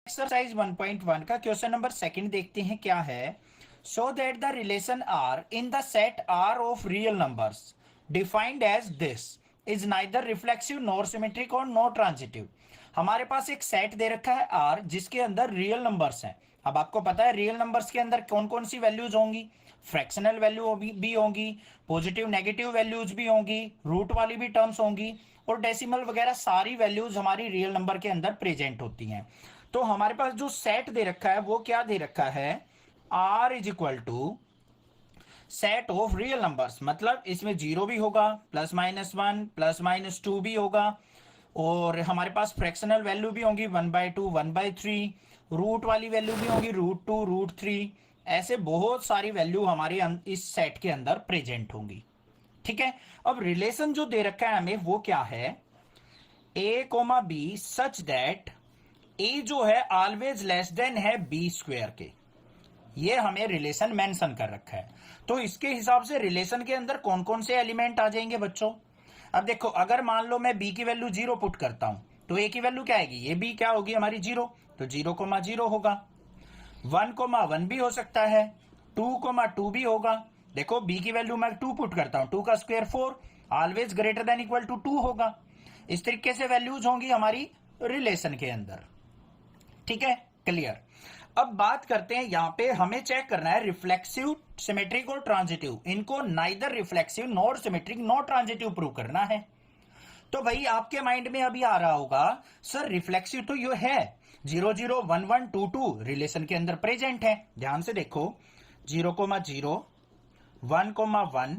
Exercise 1.1 का question number second देखते हैं क्या है। Show that the relation R in the set R of real numbers defined as this is neither reflexive nor symmetric और nor transitive. हमारे पास एक सेट दे रखा है आर जिसके अंदर रियल नंबर्स हैं। अब आपको पता है रियल नंबर्स के अंदर कौन कौन सी वैल्यूज होंगी, फ्रैक्शनल वैल्यू भी होंगी, पॉजिटिव नेगेटिव वैल्यूज भी होंगी, रूट वाली भी टर्म्स होंगी और डेसिमल वगैरह सारी वैल्यूज हमारी रियल नंबर के अंदर प्रेजेंट होती हैं। तो हमारे पास जो सेट दे रखा है वो क्या दे रखा है, R is equal to set of real numbers, मतलब इसमें जीरो भी होगा, plus minus one plus minus two भी होगा और हमारे पास फ्रैक्शनल वैल्यू भी होंगी 1/2 1/3, रूट वाली वैल्यू भी होगी √2 √3। ऐसे बहुत सारी वैल्यू हमारी इस सेट के अंदर प्रेजेंट होंगी। ठीक है, अब रिलेशन जो दे रखा है हमें वो क्या है, a, b सच दैट ए जो है ऑलवेज लेस देन है बी स्क्वायर के। ये हमें रिलेशन मेंशन कर रखा है। तो इसके हिसाब से रिलेशन के अंदर कौन कौन से एलिमेंट आ जाएंगे बच्चों। अब देखो, अगर मान लो मैं बी की वैल्यू 0 पुट करता हूं तो ए की वैल्यू क्या आएगी, ये बी क्या होगी हमारी 0, तो 0,0 होगा। 1,1 भी हो सकता है, 2,2 भी होगा। देखो बी की वैल्यू मैं 2 पुट करता हूं, 2 का square 4, always greater than equal to 2 होगा। इस तरीके से वैल्यूज होंगी हमारी रिलेशन के अंदर। ठीक है, क्लियर। अब बात करते हैं, यहां पे हमें चेक करना है रिफ्लेक्सिव, सिमेट्रिक और ट्रांजिटिव। इनको neither reflexive nor symmetric nor transitive prove करना है। तो भाई आपके माइंड में अभी आ रहा होगा सर रिफ्लेक्सिव तो ये है, 0 0 1 1 2 2 रिलेशन के अंदर प्रेजेंट है। ध्यान से देखो, 0,0 1,1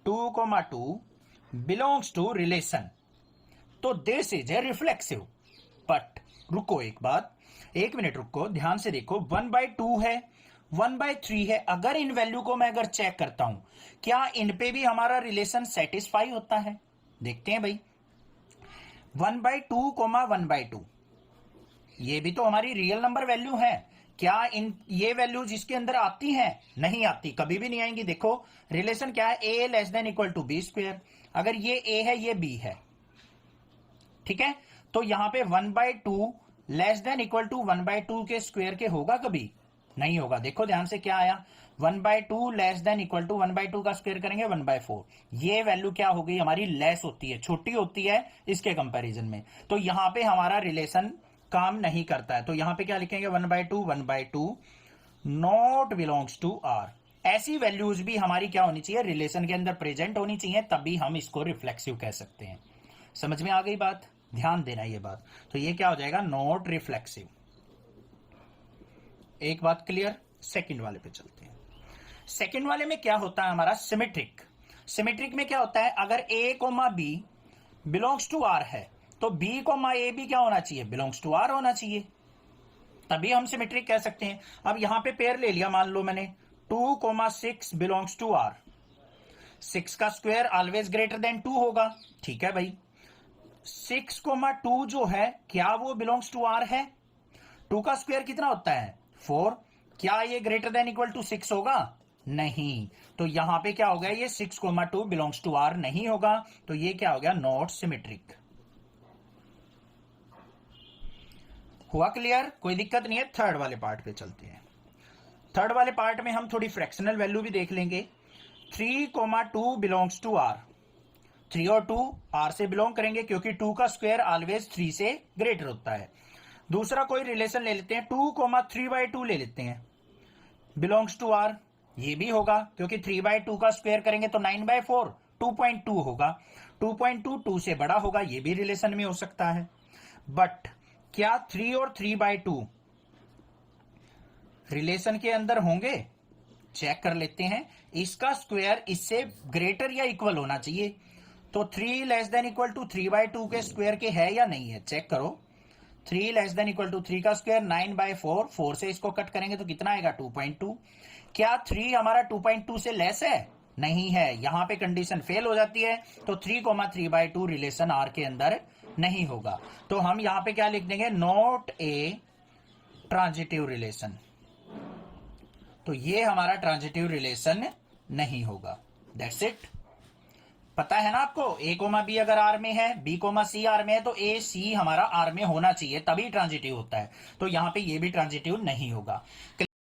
2,2 बिलोंग्स टू रिलेशन, तो this is a reflexive. But रुको एक मिनट रुको, ध्यान से देखो, 1/2 है, 1/3 है। अगर इन वैल्यू को मैं चेक करता हूं, क्या इन पे भी हमारा रिलेशन सेटिस्फाई होता है। देखते हैं भाई, 1/2 1/2 ये भी तो हमारी रियल नंबर वैल्यू है। क्या इन ये वैल्यू जिसके अंदर आती हैं, नहीं आती, कभी भी नहीं आएंगी। देखो रिलेशन क्या है, a less than equal to b square. अगर ये a है ये b है, ठीक है, तो यहां पे 1/2 लेस देन इक्वल टू 1/2 के स्क्वायर के होगा, कभी नहीं होगा। देखो ध्यान से क्या आया, 1/2 लेस देन इक्वल टू 1/2 का स्क्वायर करेंगे 1/4। ये वैल्यू क्या हो गई हमारी, लेस होती है, छोटी होती है इसके कंपैरिजन में। तो यहां पे हमारा रिलेशन काम नहीं करता है। तो यहां पे क्या लिखेंगे, 1/2 नॉट बिलोंग्स टू आर। ऐसी वैल्यूज भी हमारी क्या होनी चाहिए, रिलेशन के अंदर प्रेजेंट होनी चाहिए, तभी हम इसको रिफ्लेक्सिव कह सकते हैं। समझ में आ गई बात, ध्यान देना ये बात। तो ये क्या हो जाएगा, नॉट रिफ्लेक्सिव। एक बात क्लियर। सेकंड वाले पे चलते हैं। सेकंड वाले में क्या होता है हमारा, सिमेट्रिक। सिमेट्रिक में क्या होता है, अगर a, b belongs to r है तो b, a भी क्या होना चाहिए, बिलोंग्स टू r होना चाहिए, तभी हम सिमेट्रिक कह सकते हैं। अब यहां पे पेयर ले लिया, मान लो मैंने 2,6 बिलोंग्स टू r, 6 का स्क्वायर ऑलवेज ग्रेटर देन 2 होगा। ठीक है भाई, 6,2 जो है क्या वो बिलोंग्स टू आर है। 2 का स्क्वायर कितना होता है, 4, क्या ये ग्रेटर देन इक्वल टू 6 होगा, नहीं। तो यहां पे क्या हो गया, ये 6,2 बिलोंग्स टू आर नहीं होगा। तो ये क्या हो गया, नॉट सिमेट्रिक। हुआ क्लियर, कोई दिक्कत नहीं है। थर्ड वाले पार्ट पे चलते हैं। थर्ड वाले पार्ट में हम थोड़ी फ्रैक्शनल वैल्यू भी देख लेंगे। 3,2 बिलोंग्स टू आर, 3 और 2 आर से बिलोंग करेंगे क्योंकि 2 का स्क्वायर ऑलवेज 3 से ग्रेटर होता है। दूसरा कोई रिलेशन ले लेते हैं, 2,3/2 ले लेते हैं, बिलोंग्स टू आर, ये भी होगा क्योंकि 3/2 का स्क्वायर करेंगे तो 9/4 2.2 होगा। 2.2 2 से बड़ा होगा, ये भी रिलेशन में हो सकता है। बट क्या 3 और 3/2 रिलेशन के अंदर होंगे, चेक कर लेते हैं। इसका स्क्वायर इससे ग्रेटर या इक्वल होना चाहिए, तो 3 लेस देन इक्वल टू 3/2 के स्क्वायर के है या नहीं है, चेक करो। 3 लेस देन इक्वल टू 3 का स्क्वायर 9/4, 4 से इसको कट करेंगे तो कितना आएगा, 2.2। क्या 3 हमारा 2.2 से लेस है, नहीं है, यहां पे कंडीशन फेल हो जाती है। तो 3,3/2 रिलेशन आर के अंदर नहीं होगा। तो हम यहां पे क्या लिख देंगे, नॉट ए ट्रांजिटिव रिलेशन। तो ये हमारा ट्रांजिटिव रिलेशन नहीं होगा, दैट्स इट। पता है ना आपको, ए कोमा बी अगर आर में है, बी कोमा सी आर में है, तो ए सी हमारा आर में होना चाहिए, तभी ट्रांजिटिव होता है। तो यहाँ पे ये भी ट्रांजिटिव नहीं होगा।